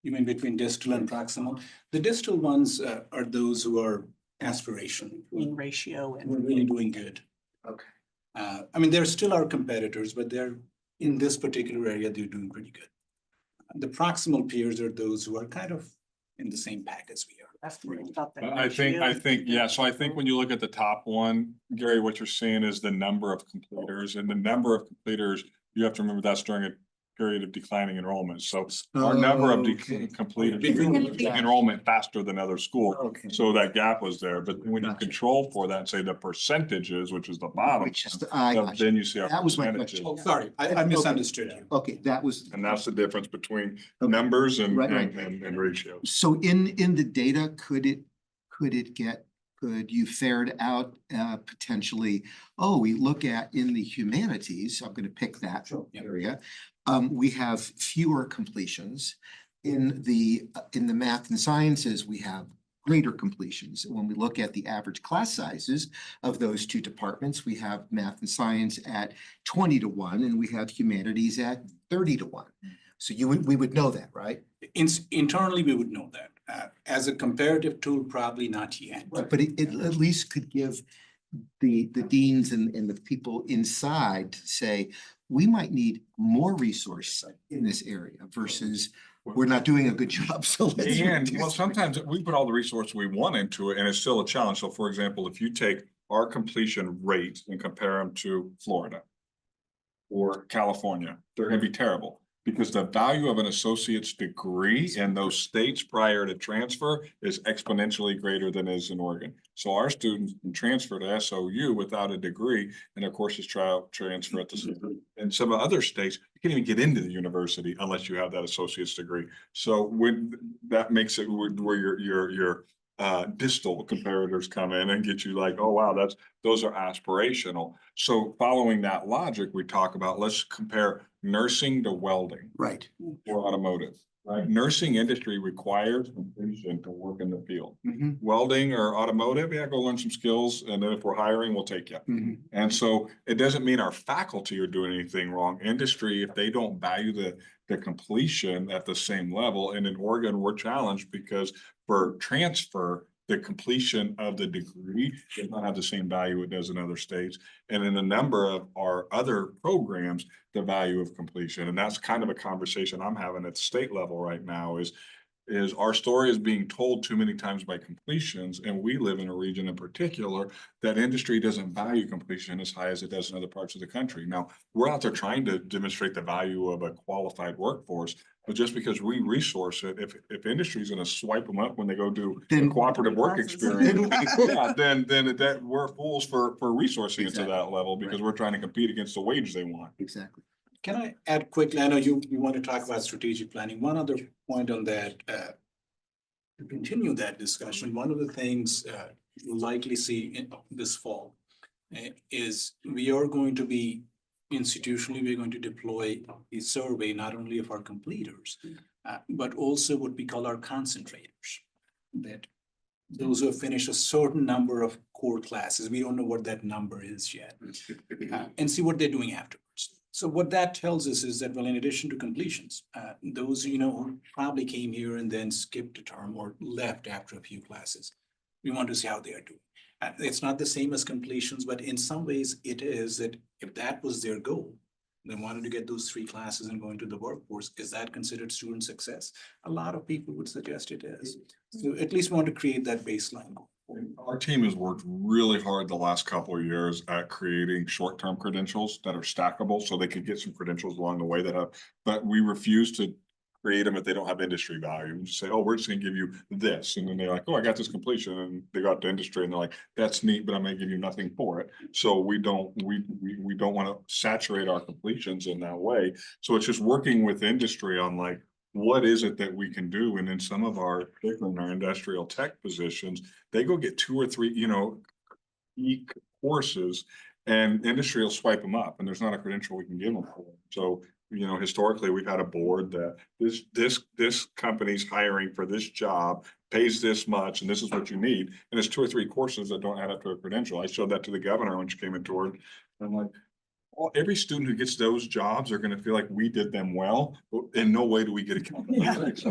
you mean between distal and proximal? The distal ones are those who are aspirational. Mean ratio We're and. really doing good. Okay. I mean, they're still our competitors, but they're in this particular area, they're doing pretty good. The proximal peers are those who are kind of in the same pack as we are. That's what about the I ratio. think, yeah, so I think when you look at the top one, Gary, what you're seeing is the number of completers, and the number of completers, you have to remember that's during a period of declining enrollment, so our number of Okay. completed Yeah. enrollment faster than other schools. Okay. So that gap was there, but when you Gotcha. control for that, say the percentages, which is the bottom, Which is, I got you. then you see our That was my percentages. question. Oh, sorry, I misunderstood you. Okay, that was. And that's the difference between numbers and, Right, right. and ratios. So in the data, could you ferret out potentially, we look at in the humanities, I'm gonna pick that Yeah. area. We have fewer completions. In the math and sciences, we have greater completions. When we look at the average class sizes of those two departments, we have math and science at 20-1 and we have humanities at 30-1. So we would know that, right? Internally, we would know that. As a comparative tool, probably not yet. But it at least could give the deans and the people inside to say, we might need more resource in this area versus we're not doing a good job, so let's. And reduce well, it. sometimes we put all the resources we want into it and it's still a challenge. So for example, if you take our completion rate and compare them to Florida or California, they're gonna be terrible. Because the value of an associate's degree in those states prior to transfer is exponentially greater than is in Oregon. So our students can transfer to SOU without a degree and of course is transfer at the. In some other states, you can't even get into the university unless you have that associate's degree. So when that makes it where your distal comparators come in and get you like, oh, wow, those are aspirational. So following that logic, we talk about, let's compare nursing to welding Right. or automotive, right? Nursing industry requires completion to work in the field. Mhm, Welding or automotive, yeah, go learn some skills. And then if we're hiring, we'll take you. mhm. And so it doesn't mean our faculty are doing anything wrong. Industry, if they don't value the completion at the same level, and in Oregon, we're challenged because for transfer, the completion of the degree does not have the same value it does in other states. And in a number of our other programs, the value of completion, and that's kind of a conversation I'm having at the state level right now is our story is being told too many times by completions, and we live in a region in particular that industry doesn't value completion as high as it does in other parts of the country. Now, we're out there trying to demonstrate the value of a qualified workforce, but just because we resource it, if industry is gonna swipe them up when they go do Then- cooperative work Classes. experience, yeah, then that we're fools for resourcing it to Exactly. that level because we're trying to compete against the wage they want. Exactly. Can I add quickly? I know you want to talk about strategic planning. One other point on that, to continue that discussion, one of the things you'll likely see in this fall is we are going to be institutionally, we're going to deploy a survey not only of our completers, but also what we call our concentrators. That those who have finished a certain number of core classes, we don't know what that number is yet, and see what they're doing afterwards. So what that tells us is that, well, in addition to completions, those, who probably came here and then skipped a term or left after a few classes, we want to see how they are doing. It's not the same as completions, but in some ways it is that if that was their goal, they wanted to get those 3 classes and go into the workforce, is that considered student success? A lot of people would suggest it is. So at least want to create that baseline goal. Our team has worked really hard the last couple of years at creating short-term credentials that are stackable, so they could get some credentials along the way that have, but we refuse to create them if they don't have industry value. We just say, oh, we're just gonna give you this, and then they're like, oh, I got this completion, and they got to industry, and they're like, that's neat, but I'm gonna give you nothing for it. So we don't want to saturate our completions in that way. So it's just working with industry on like, what is it that we can do? And then some of our, particularly in our industrial tech positions, they go get 2 or 3, courses, and industry will swipe them up, and there's not a credential we can give them for. So, historically, we've had a board that this company's hiring for this job, pays this much, and this is what you need. And it's 2 or 3 courses that don't add up to a credential. I showed that to the governor when she came into her. I'm like, well, every student who gets those jobs are gonna feel like we did them well, but in no way do we get accountability.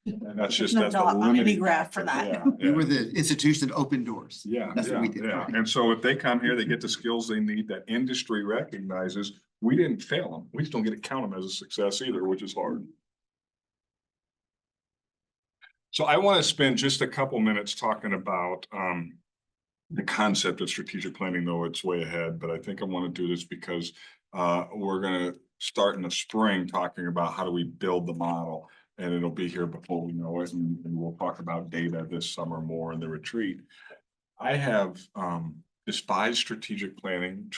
And that's just, No that's a dot on any limiting graph for factor. that. Yeah, We were the institution that opened doors. yeah, That's what we yeah, did. yeah. And so if they come here, they get the skills they need that industry recognizes, we didn't fail them. We just don't get to count them as a success either, which is hard. So I want to spend just a couple minutes talking about the concept of strategic planning, though it's way ahead, but I think I want to do this because we're going to start in the spring talking about how do we build the model, and it'll be here before we know it, and we'll talk about data this summer more in the retreat. I have despised strategic planning,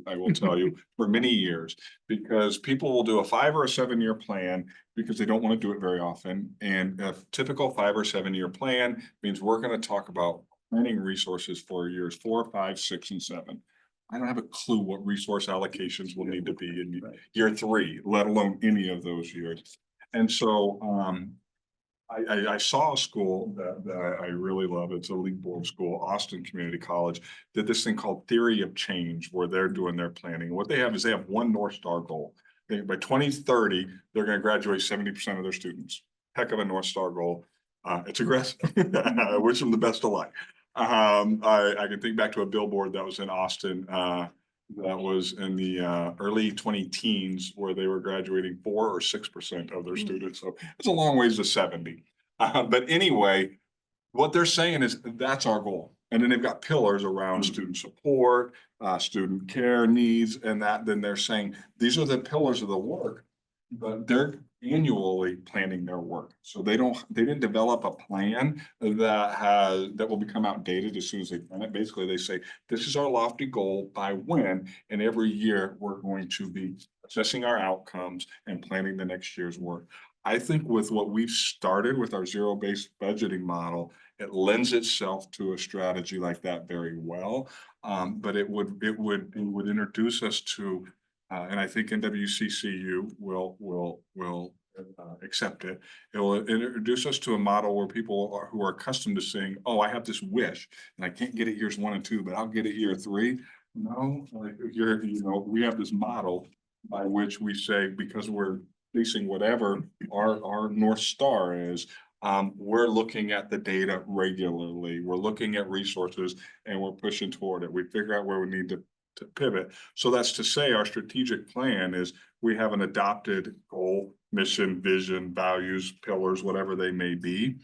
I will tell you, for many years, because people will do a 5 or a 7 year plan because they don't want to do it very often. And a typical 5 or 7 year plan means we're going to talk about planning resources for years 4, 5, 6, and 7. I don't have a clue what resource allocations will need to be in year 3, let alone any of those years. And so I saw a school that I really love. It's a league board school, Austin Community College, did this thing called Theory of Change, where they're doing their planning. What they have is they have one North Star goal. By 2030, they're going to graduate 70% of their students. Heck of a North Star goal. It's aggressive. I wish them the best of luck. I can think back to a billboard that was in Austin that was in the early 2010s, where they were graduating 4 or 6% of their students. So it's a long ways to 70. But anyway, what they're saying is that's our goal. And then they've got pillars around student support, student care needs, and that then they're saying these are the pillars of the work, but they're annually planning their work. So they didn't develop a plan that will become outdated as soon as they plan it. Basically, they say, this is our lofty goal by when, and every year we're going to be assessing our outcomes and planning the next year's work. I think with what we've started with our zero-based budgeting model, it lends itself to a strategy like that very well. But it would introduce us to and I think NWCCU will accept it. It will introduce us to a model where people who are accustomed to saying, oh, I have this wish and I can't get it years 1 and 2, but I'll get it year 3. No, like we have this model by which we say, because we're facing whatever our North Star is, we're looking at the data regularly. We're looking at resources and we're pushing toward it. We figure out where we need to pivot. So that's to say our strategic plan is we have an adopted goal, mission, vision, values, pillars, whatever they may be.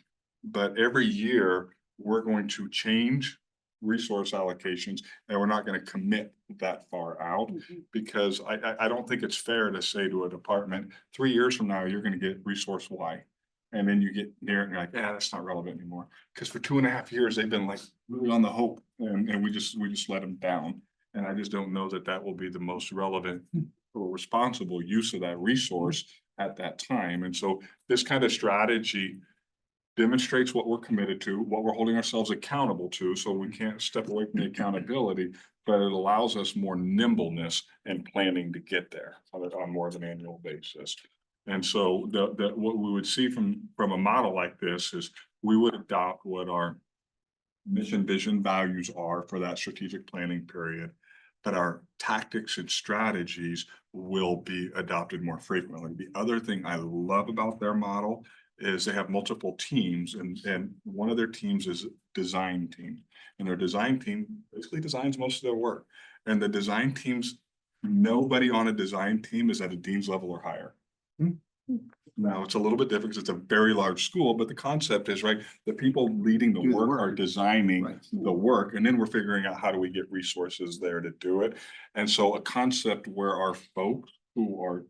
But every year we're going to change resource allocations, and we're not going to commit that far out because I don't think it's fair to say to a department 3 years from now, you're going to get resource Y. And then you get near it and you're like, yeah, that's not relevant anymore. Because for 2.5 years, they've been like really on the hope and we just let them down. And I just don't know that that will be the most relevant or responsible use of that resource at that time. And so this kind of strategy demonstrates what we're committed to, what we're holding ourselves accountable to, so we can't step away from the accountability, but it allows us more nimbleness and planning to get there on more of an annual basis. And so what we would see from a model like this is we would adopt what our mission, vision, values are for that strategic planning period, but our tactics and strategies will be adopted more frequently. The other thing I love about their model is they have multiple teams, and one of their teams is design team, and their design team basically designs most of their work. And the design teams, nobody on a design team is at a dean's level or higher. Now, it's a little bit different because it's a very large school, but the concept is, right, the people leading the Do the work work. are designing Right. the work, and then we're figuring out how do we get resources there to do it. And so a concept where our folks who are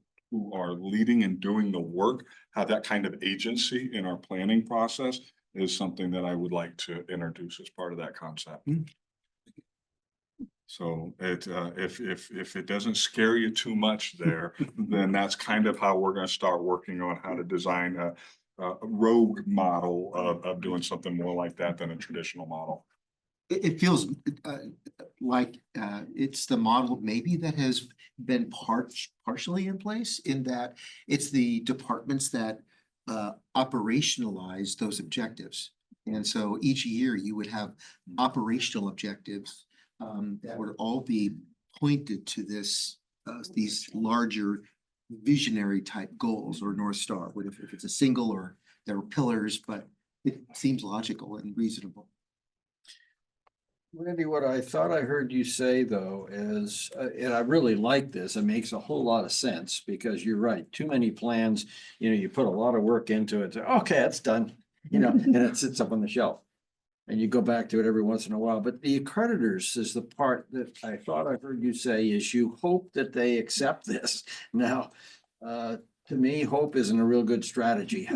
leading and doing the work have that kind of agency in our planning process is something that I would like to introduce as part of that concept. So if it doesn't scare you too much there, then that's kind of how we're gonna start working on how to design a rogue model of doing something more like that than a traditional model. It feels like it's the model maybe that has been partially in place in that it's the departments that operationalize those objectives. And so each year you would have operational objectives that would all be pointed to these larger visionary type goals or North Star, what if it's a single or there are pillars, but it seems logical and reasonable. Randy, what I thought I heard you say though is, and I really like this, it makes a whole lot of sense because you're right, too many plans, you put a lot of work into it, okay, that's done, and it sits up on the shelf. And you go back to it every once in a while, but the accreditors is the part that I thought I heard you say is you hope that they accept this. Now, to me, hope isn't a real good strategy.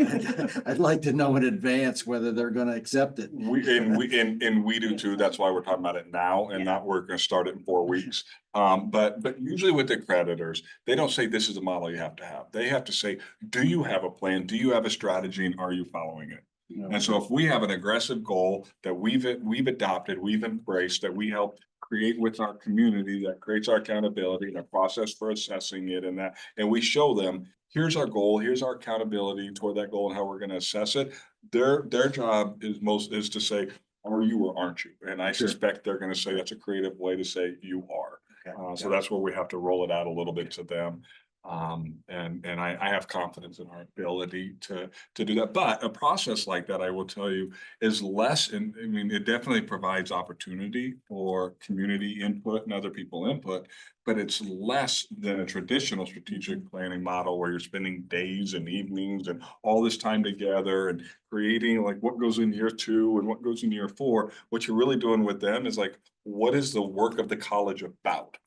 I'd like to know in advance whether they're gonna accept it. We do too. That's why we're talking about it now and not we're gonna start it in 4 weeks. But usually with the creditors, they don't say this is a model you have to have. They have to say, do you have a plan? Do you have a strategy and are you following it? And so if we have an aggressive goal that we've adopted, we've embraced, that we help create with our community, that creates our accountability and a process for assessing it and we show them, here's our goal, here's our accountability toward that goal and how we're gonna assess it. Their job is to say, are you or aren't you? And I suspect they're gonna say that's a creative way to say you are. So that's where we have to roll it out a little bit to them. And I have confidence in our ability to do that. But a process like that, I will tell you, is less, and I mean, it definitely provides opportunity for community input and other people input, but it's less than a traditional strategic planning model where you're spending days and evenings and all this time together and creating like what goes in year 2 and what goes in year 4. What you're really doing with them is like, what is the work of the college about?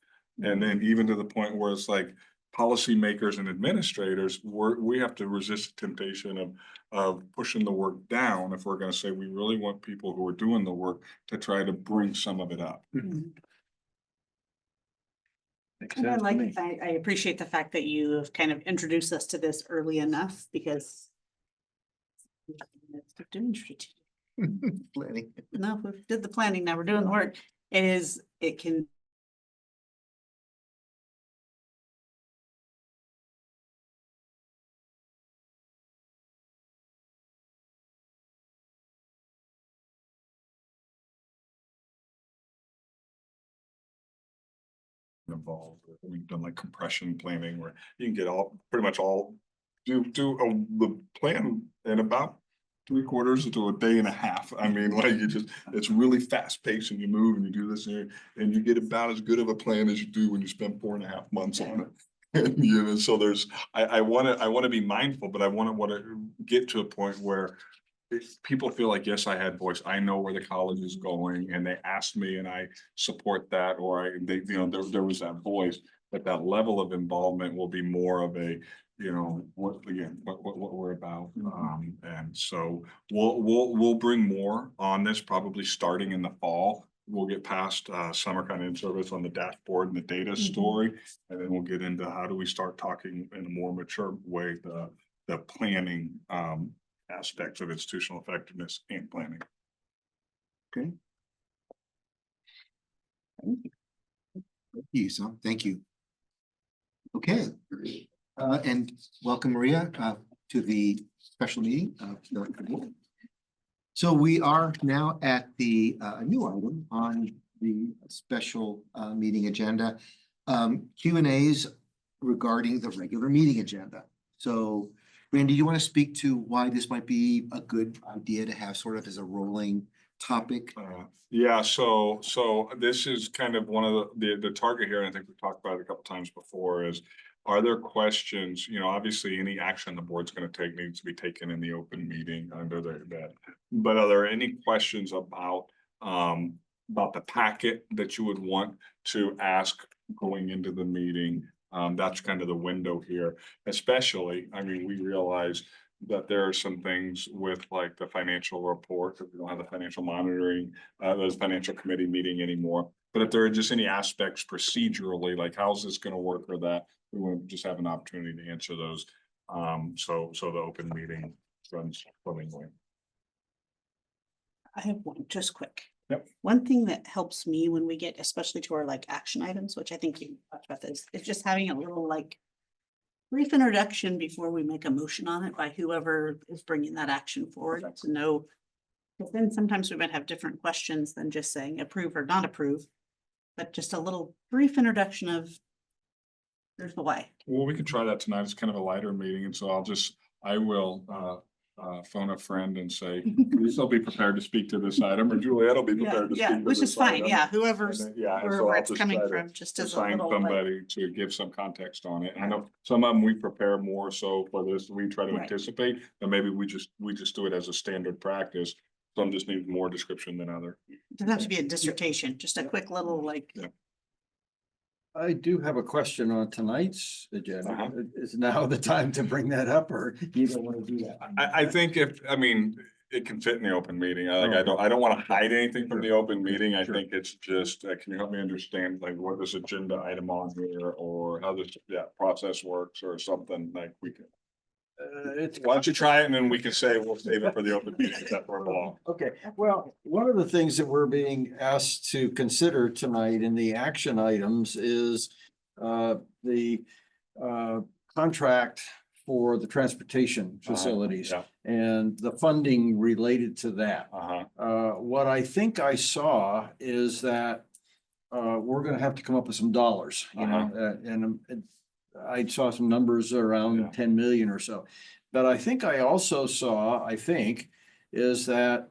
And then even to the point where it's like, policymakers and administrators, we have to resist the temptation of pushing the work down if we're going to say we really want people who are doing the work to try to bring some of it up. And I appreciate the fact that you have kind of introduced us to this early enough because we're doing strategic. Planning. No, we did the planning, now we're doing the work. It can Involved. We've done like compression planning where you can get pretty much all the plan in about 3/4 to a day and a half. I mean, like it's really fast paced and you move and you do this and you get about as good of a plan as you do when you spend 4.5 months on it. And so I want to be mindful, but I want to get to a point where if people feel like, yes, I had voice, I know where the college is going and they asked me and I support that, or there was that voice, but that level of involvement will be more of a, what we're about. And so we'll bring more on this probably starting in the fall. We'll get past summer kind of in-service on the dashboard and the data story, and then we'll get into how do we start talking in a more mature way, the planning aspects of institutional effectiveness and planning. Okay. Thank you, Sam. Thank you. Okay, and welcome Maria to the special meeting of the board. So we are now at the new item on the special meeting agenda, Q&As regarding the regular meeting agenda. So Randy, do you want to speak to why this might be a good idea to have sort of as a rolling topic? Yeah, so this is kind of one of the target here, and I think we talked about it a couple times before, is are there questions, obviously any action the board's gonna take needs to be taken in the open meeting under that. But are there any questions about the packet that you would want to ask going into the meeting? That's kind of the window here, especially, I mean, we realize that there are some things with like the financial report, that we don't have the financial monitoring, those financial committee meeting anymore. But if there are just any aspects procedurally, like how's this gonna work or that, we want to just have an opportunity to answer those. So the open meeting runs swimmingly. I have one, just quick. Yep. One thing that helps me when we get, especially to our like action items, which I think you talked about this, is just having a little like brief introduction before we make a motion on it by whoever is bringing that action forward to know. But then sometimes we might have different questions than just saying approve or not approve. But just a little brief introduction of there's the why. Well, we could try that tonight. It's kind of a lighter meeting, and so I will phone a friend and say, please be prepared to speak to this item, or Juliet will be Yeah, prepared to yeah, speak to which is this fine. item. Yeah, And whoever's, then, yeah, and so wherever I'll it's just coming try to from, just as a assign little like. somebody to give some context on it. I know some of them we prepare more so for this, we try to Right. anticipate, but maybe we just do it as a standard practice. Some just need more description than other. It doesn't have to be a dissertation, just a quick little like. Yeah. I do have a question on tonight's agenda. Uh-huh. Is now the time to bring that up, or you don't want to do that? I think it can fit in the open meeting. I don't want to hide anything from the open meeting. I Sure. think it's just, can you help me understand like what this agenda item on here or how this, process works or something like we can. It's. Why don't you try it and then we can say we'll save it for the open meeting. If that were long. Okay, well, one of the things that we're being asked to consider tonight in the action items is the contract for the transportation facilities Yeah, and the funding related to that. What I think I saw is that we're gonna have to come up with some dollars, and I saw some numbers Yeah. around 10 million or so. But I think I also saw, is that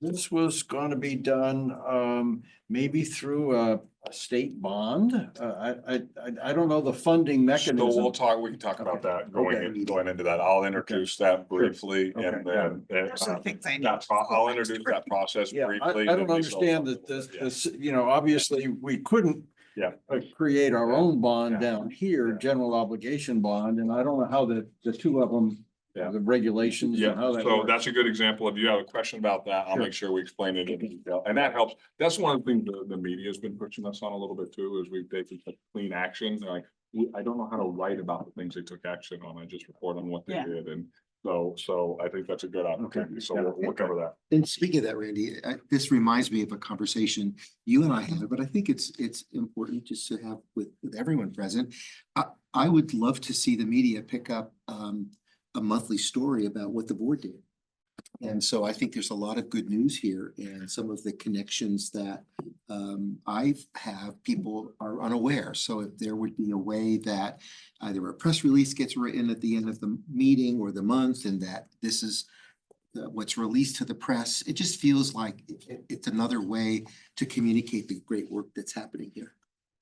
this was gonna be done maybe through a state bond. I don't know the funding So mechanism. we can talk about that Okay. going into that. I'll introduce that briefly Okay. and then. There's some things I need. I'll introduce that process Yeah, briefly. I then don't we understand go- that this, Yeah. obviously, we couldn't Yeah. create our own bond Yeah. down here, Yeah. general obligation bond, and I don't know how the two of them, Yeah. the regulations and Yeah, how that so works. that's a good example. If you have a question about that, I'll Sure. make sure we explain it in detail. And that helps. That's one of the things the media has been pushing us on a little bit too, is we've taken such clean action. Like, I don't know how to write about the things they took action on. I just report on what they Yeah. did. And so I think that's a good opportunity. So we'll cover that. And speaking of that, Randy, this reminds me of a conversation you and I had, but I think it's important just to have with everyone present. I would love to see the media pick up a monthly story about what the board did. And so I think there's a lot of good news here, and some of the connections that I have, people are unaware. So if there would be a way that either a press release gets written at the end of the meeting or the month, and that this is what's released to the press, it just feels like it's another way to communicate the great work that's happening here.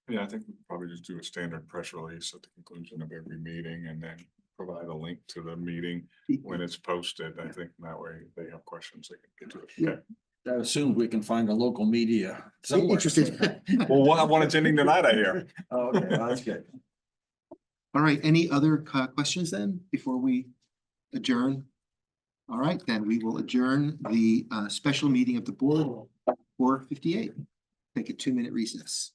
Yeah, I think we probably just do a standard press release at the conclusion of every meeting and then provide a link to the meeting when it's posted. I think that way if they have questions, they can get to it. Yeah. Okay. That assumes we can find a local media somewhere. Interesting. Well, one attending tonight, I hear. Okay, that's good. All right, any other questions then before we adjourn? All right, then we will adjourn the special meeting of the board, 4:58. Take a 2-minute recess.